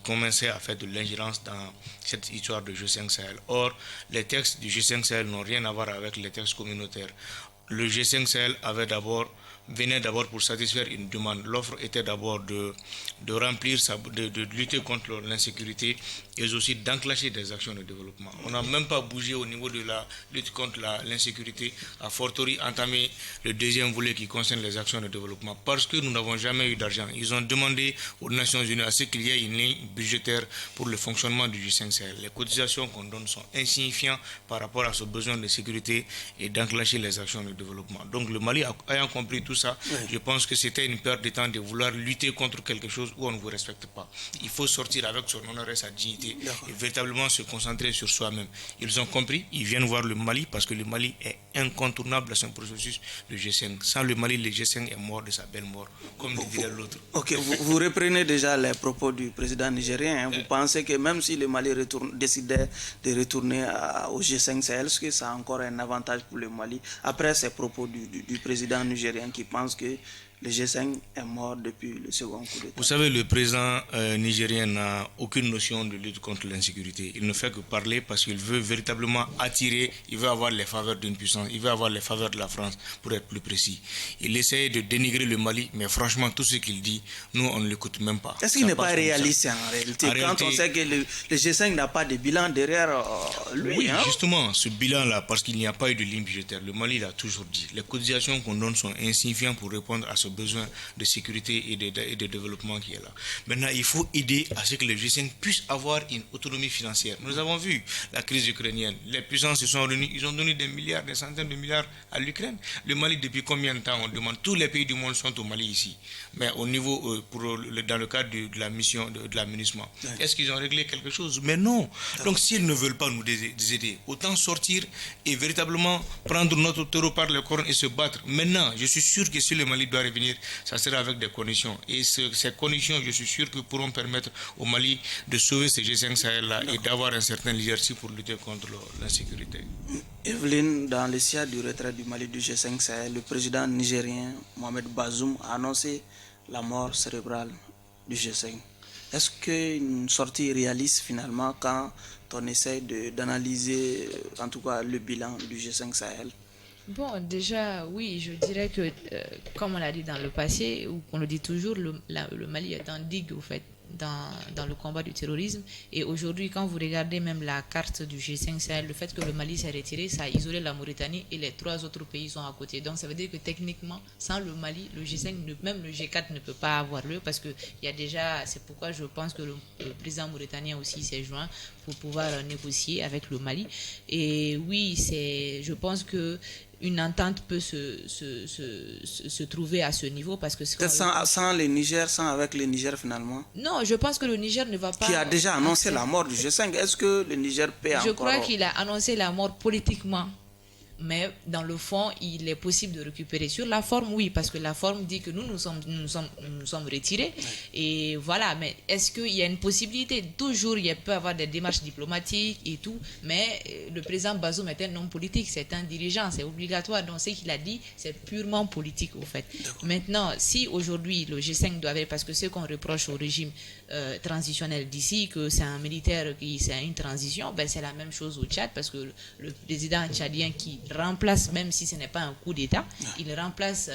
commençait à faire de l'ingérence dans cette histoire de G5 Sahel. Or, les textes du G5 Sahel n'ont rien à voir avec les textes communautaires. Le G5 Sahel venait d'abord pour satisfaire une demande. L'offre était d'abord de lutter contre l'insécurité et aussi d'enclencher des actions de développement. On n'a même pas bougé au niveau de la lutte contre l'insécurité, a fortiori entamé le deuxième volet qui concerne les actions de développement parce que nous n'avons jamais eu d'argent. Ils ont demandé aux Nations Unies à ce qu'il y ait une ligne budgétaire pour le fonctionnement du G5 Sahel. Les cotisations qu'on donne sont insignifiantes par rapport à ce besoin de sécurité et d'enclencher les actions de développement. Donc le Mali ayant compris tout ça, je pense que c'était une perte de temps de vouloir lutter contre quelque chose où on ne vous respecte pas. Il faut sortir avec son honneur et sa dignité et véritablement se concentrer sur soi-même. Ils ont compris, ils viennent voir le Mali parce que le Mali est incontournable dans son processus de G5. Sans le Mali, le G5 est mort de sa belle mort, comme le dirait l'autre. Ok, vous reprenez déjà les propos du président nigérien. Vous pensez que même si le Mali décidait de retourner au G5 Sahel, est-ce que ça a encore un avantage pour le Mali après ces propos du président nigérien qui pense que le G5 est mort depuis le second coup d'État? Vous savez, le président nigérien n'a aucune notion de lutte contre l'insécurité. Il ne fait que parler parce qu'il veut véritablement attirer, il veut avoir les faveurs d'une puissance, il veut avoir les faveurs de la France, pour être plus précis. Il essaie de dénigrer le Mali, mais franchement, tout ce qu'il dit, nous, on ne l'écoute même pas. Est-ce qu'il n'est pas réaliste en réalité, quand on sait que le G5 n'a pas de bilan derrière lui? Oui, justement, ce bilan-là, parce qu'il n'y a pas eu de ligne budgétaire, le Mali l'a toujours dit. Les cotisations qu'on donne sont insignifiantes pour répondre à ce ce besoin de sécurité et de développement qui est là. Maintenant, il faut aider à ce que le G5 puisse avoir une autonomie financière. Nous avons vu la crise ukrainienne. Les puissances se sont réunies, ils ont donné des milliards, des centaines de milliards à l'Ukraine. Le Mali, depuis combien de temps on demande? Tous les pays du monde sont au Mali ici. Mais au niveau, dans le cadre de la mission de l'aménagement, est-ce qu'ils ont réglé quelque chose? Mais non. Donc s'ils ne veulent pas nous aider, autant sortir et véritablement prendre notre taureau par le cornes et se battre. Maintenant, je suis sûr que si le Mali doit revenir, ça sera avec des conditions. Et ces conditions, je suis sûr que pourront permettre au Mali de sauver ces G5 Sahel-là et d'avoir un certain leadership pour lutter contre l'insécurité. Evelyne, dans le siège du retrait du Mali du G5 Sahel, le président nigérien Mohamed Bazoum a annoncé la mort cérébrale du G5. Est-ce qu'une sortie réaliste finalement quand on essaie d'analyser en tout cas le bilan du G5 Sahel? Bon, déjà, oui, je dirais que, comme on l'a dit dans le passé, ou qu'on le dit toujours, le Mali est en digue, au fait, dans le combat du terrorisme. Et aujourd'hui, quand vous regardez même la carte du G5 Sahel, le fait que le Mali s'est retiré, ça a isolé la Mauritanie et les 3 autres pays sont à côté. Donc, ça veut dire que techniquement, sans le Mali, le G5, même le G4 ne peut pas avoir lieu parce que il y a déjà, c'est pourquoi je pense que le président mauritanien aussi s'est joint pour pouvoir négocier avec le Mali. Et oui, je pense que une entente peut se trouver à ce niveau parce que sans le Niger, sans avec le Niger finalement. Non, je pense que le Niger ne va pas. Qui a déjà annoncé la mort du G5. Est-ce que le Niger peut encore? Je crois qu'il a annoncé la mort politiquement. Mais dans le fond, il est possible de récupérer. Sur la forme, oui, parce que la forme dit que nous sommes retirés. Et voilà, mais est-ce qu'il y a une possibilité? Toujours, il peut y avoir des démarches diplomatiques et tout, mais le président Bazoum est un homme politique, c'est un dirigeant, c'est obligatoire. Donc, ce qu'il a dit, c'est purement politique, au fait. Maintenant, si aujourd'hui, le G5 doit avoir, parce que ce qu'on reproche au régime transitionnel d'ici, que c'est un militaire c'est une transition, ben c'est la même chose au Tchad, parce que le président tchadien qui remplace, même si ce n'est pas un coup d'État, il remplace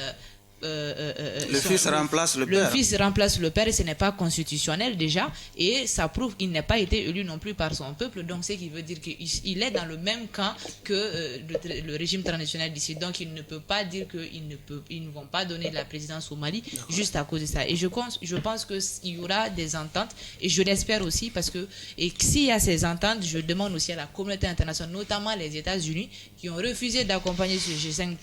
le fils remplace le père. Le fils remplace le père et ce n'est pas constitutionnel déjà. Et ça prouve qu'il n'a pas été élu non plus par son peuple. Donc, ce qui veut dire qu'il est dans le même camp que le régime traditionnel d'ici. Donc, il ne peut pas dire qu'ils ne vont pas donner la présidence au Mali juste à cause de ça. Et je pense qu'il y aura des ententes. Et je l'espère aussi parce que s'il y a ces ententes, je demande aussi à la communauté internationale, notamment les États-Unis, qui ont refusé d'accompagner ce G5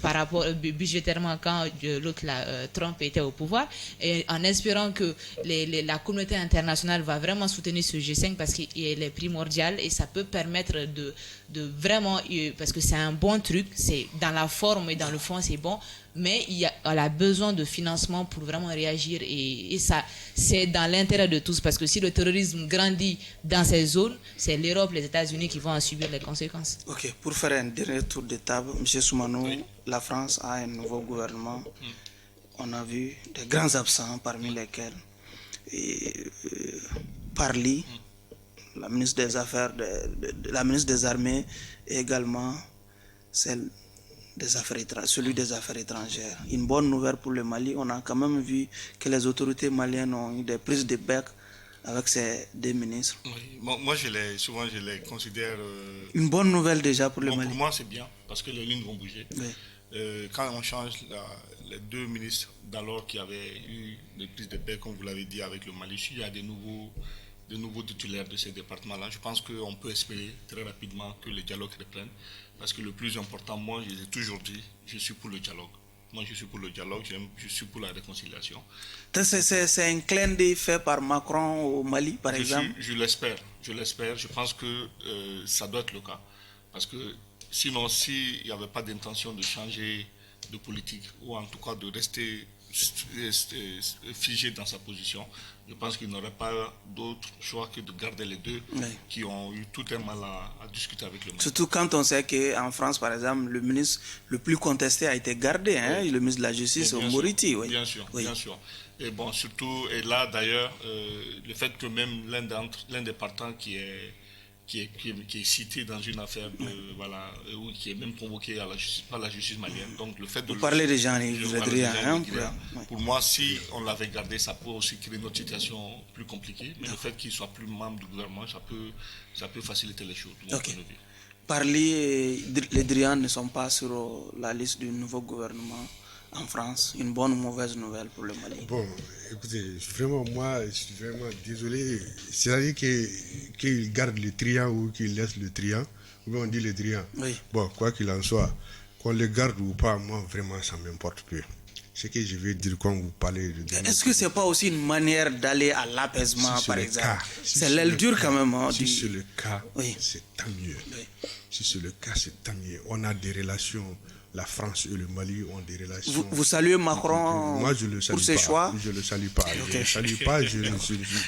par rapport budgétairement quand l'autre Trump était au pouvoir, et en espérant que la communauté internationale va vraiment soutenir ce G5 parce qu'il est primordial et ça peut permettre de vraiment, parce que c'est un bon truc, c'est dans la forme et dans le fond c'est bon, mais elle a besoin de financement pour vraiment réagir et ça c'est dans l'intérêt de tous parce que si le terrorisme grandit dans ces zones, c'est l'Europe, les États-Unis qui vont en subir les conséquences. Ok, pour faire un dernier tour de table, M. Soumano, oui. La France a un nouveau gouvernement. On a vu des grands absents parmi lesquels Parly, la ministre des Affaires, la ministre des Armées et également celui des Affaires étrangères. Une bonne nouvelle pour le Mali. On a quand même vu que les autorités maliennes ont eu des prises de bec avec ces 2 ministres. Oui. Moi, souvent, je les considère... une bonne nouvelle déjà pour le Mali. Pour moi, c'est bien, parce que les lignes vont bouger. Oui. Quand on change les 2 ministres d'alors qui avaient eu des prises de bec, comme vous l'avez dit, avec le Mali, il y a de nouveaux titulaires de ces départements-là. Je pense qu'on peut espérer très rapidement que le dialogue reprenne, parce que le plus important, moi, je l'ai toujours dit, je suis pour le dialogue. Moi, je suis pour le dialogue, je suis pour la réconciliation. C'est un clin d'œil fait par Macron au Mali, par exemple? Je l'espère. Je pense que ça doit être le cas. Parce que sinon, s'il n'y avait pas d'intention de changer de politique, ou en tout cas de rester figé dans sa position, je pense qu'il n'aurait pas d'autre choix que de garder les 2 qui ont eu tout un mal à discuter avec le Mali. Surtout quand on sait qu'en France, par exemple, le ministre le plus contesté a été gardé, le ministre de la Justice au Moriti. Oui. Bien sûr. Et bon, surtout, et là d'ailleurs, le fait que même l'un des partants qui est cité dans une affaire ou qui est même convoqué par la justice malienne. Donc le fait de... Vous parlez de Jean-Yves Drian. Pour moi, si on l'avait gardé, ça peut aussi créer une situation plus compliquée. Mais le fait qu'il soit plus membre du gouvernement, ça peut faciliter les choses. Parly et les Drian ne sont pas sur la liste du nouveau gouvernement. en France. Une bonne ou mauvaise nouvelle pour le Mali? Bon, écoutez, vraiment, moi, je suis vraiment désolé. C'est-à-dire qu'il garde le triant ou qu'il laisse le triant, ou bien on dit le triant. Oui. Bon, quoi qu'il en soit, qu'on le garde ou pas, moi, vraiment, ça ne m'importe peu. Ce que je vais dire quand vous parlez de... Est-ce que ce n'est pas aussi une manière d'aller à l'apaisement, Si c'est par le exemple? cas, C'est l'aile dure quand même. Hein, si c'est le cas, Oui. c'est tant mieux. Oui. Si c'est le cas, c'est tant mieux. On a des relations, la France et le Mali ont des relations. Vous saluez Macron Moi, je le salue pour ses pas. choix? Je le salue pas. Ok. Je le salue pas.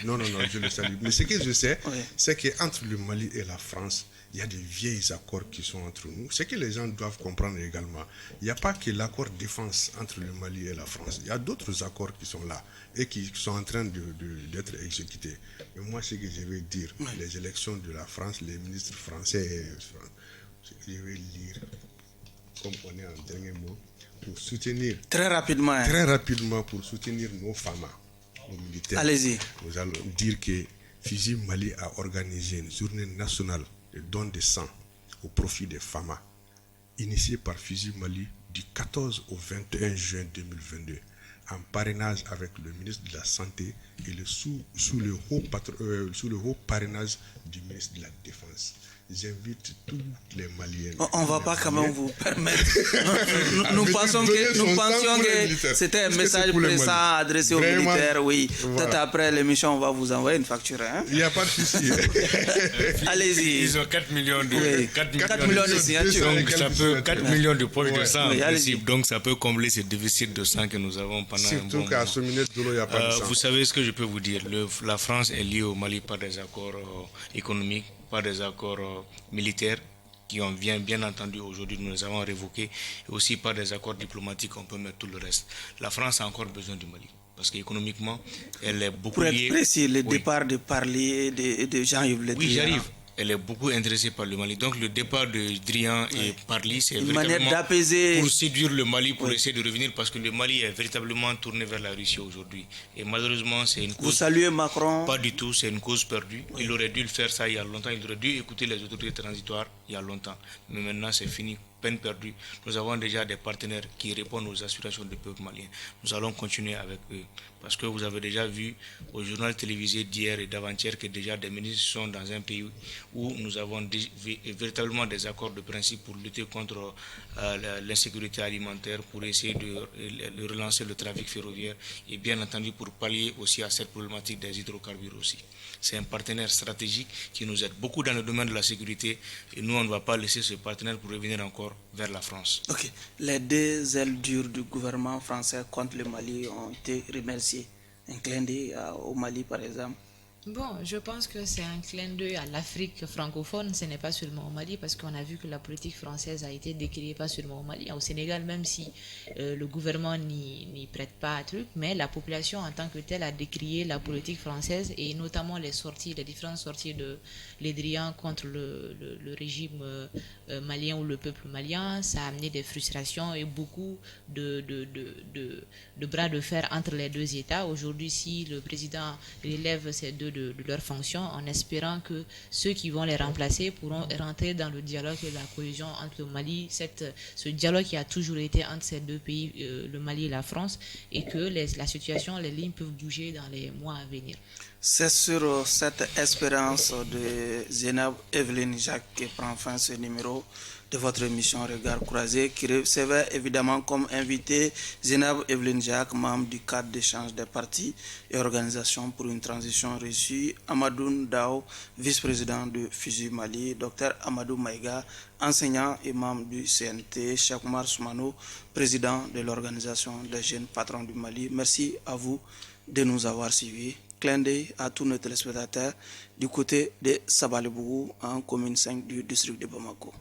Non, je le salue. Mais ce que je sais, Oui. c'est qu'entre le Mali et la France, il y a des vieilles accords qui sont entre nous. Ce que les gens doivent comprendre également, il n'y a pas que l'accord défense entre le Mali et la France. Il y a d'autres accords qui sont là et qui sont en train d'être exécutés. Mais moi, ce que je vais dire, les élections de la France, les ministres français, je vais lire, comme on est en dernier mot, pour soutenir Très rapidement. Hein. très rapidement pour soutenir nos femmes, nos militaires. Allez-y. Nous allons dire que FUSI Mali a organisé une journée nationale de don de sang au profit des femmes, initiée par FUSI Mali du 14 au 21 juin 2022, en parrainage avec le ministre de la Santé et sous le haut parrainage du ministre de la Défense. J'invite tous les Maliens. On ne va pas quand même vous permettre. Nous pensions que c'était un message pressant adressé aux militaires. Oui. Voilà. Peut-être après l'émission, on va vous envoyer une facture. Hein? Il n'y a pas de souci. Allez-y. Ils ont 4 millions de, Oui. 4 millions de signatures. Donc, ça peut, 4 millions de poches de sang, Oui, en allez-y. principe. Donc, ça peut combler ce déficit de sang que nous avons pendant un Surtout bon qu'à moment. ce minute de l'eau, il n'y a pas de sang. Vous savez ce que je peux vous dire. La France est liée au Mali par des accords économiques, par des accords militaires qui ont bien entendu aujourd'hui, nous les avons révoqués, et aussi par des accords diplomatiques, on peut mettre tout le reste. La France a encore besoin du Mali, parce qu'économiquement, elle est beaucoup Pour être liée... précis, le Oui. départ de Parler de Jean-Yves Le Oui, Drian. j'arrive. Elle est beaucoup intéressée par le Mali. Donc le départ de Drian et Parly, c'est Une manière véritablement d'apaiser. pour séduire le Mali, pour essayer de revenir, parce que le Mali est véritablement tourné vers la Russie aujourd'hui. Et malheureusement, c'est une Vous cause... saluez Macron. Pas du tout, c'est une cause perdue. Il aurait dû le faire ça il y a longtemps. Il aurait dû écouter les autorités transitoires il y a longtemps. Mais maintenant, c'est fini, peine perdue. Nous avons déjà des partenaires qui répondent aux aspirations du peuple malien. Nous allons continuer avec eux. Parce que vous avez déjà vu au journal télévisé d'hier et d'avant-hier que déjà des ministres sont dans un pays où nous avons véritablement des accords de principe pour lutter contre l'insécurité alimentaire, pour essayer de relancer le trafic ferroviaire et bien entendu pour pallier aussi à cette problématique des hydrocarbures aussi. C'est un partenaire stratégique qui nous aide beaucoup dans le domaine de la sécurité et nous, on ne va pas laisser ce partenaire pour revenir encore vers la France. Ok. Les deux ailes dures du gouvernement français contre le Mali ont été remerciées. Un clin d'œil au Mali, par exemple. Bon, je pense que c'est un clin d'œil à l'Afrique francophone, ce n'est pas seulement au Mali, parce qu'on a vu que la politique française a été décriée pas seulement au Mali, au Sénégal, même si le gouvernement n'y prête pas à truc, mais la population en tant que telle a décrié la politique française et notamment les différentes sorties de Le Drian contre le régime malien ou le peuple malien. Ça a amené des frustrations et beaucoup de bras de fer entre les deux États. Aujourd'hui, si le président relève ces deux de leurs fonctions en espérant que ceux qui vont les remplacer pourront rentrer dans le dialogue et la cohésion entre le Mali, ce dialogue qui a toujours été entre ces deux pays, le Mali et la France, et que la situation, les lignes peuvent bouger dans les mois à venir. C'est sur cette espérance de Zénab Evelyne Jacques qui prend fin ce numéro de votre émission Regard Croisé, qui recevait évidemment comme invité Zénab Evelyne Jacques, membre du cadre d'échange des partis et organisations pour une transition réussie, Amadou Dao, vice-président de FUSI Mali, Dr Amadou Maïga, enseignant et membre du CNT, Cheikh Oumar Soumano, président de l'organisation des jeunes patrons du Mali. Merci à vous de nous avoir suivis. Clin d'œil à tous nos téléspectateurs du côté de Sabalibougou en commune 5 du district de Bamako.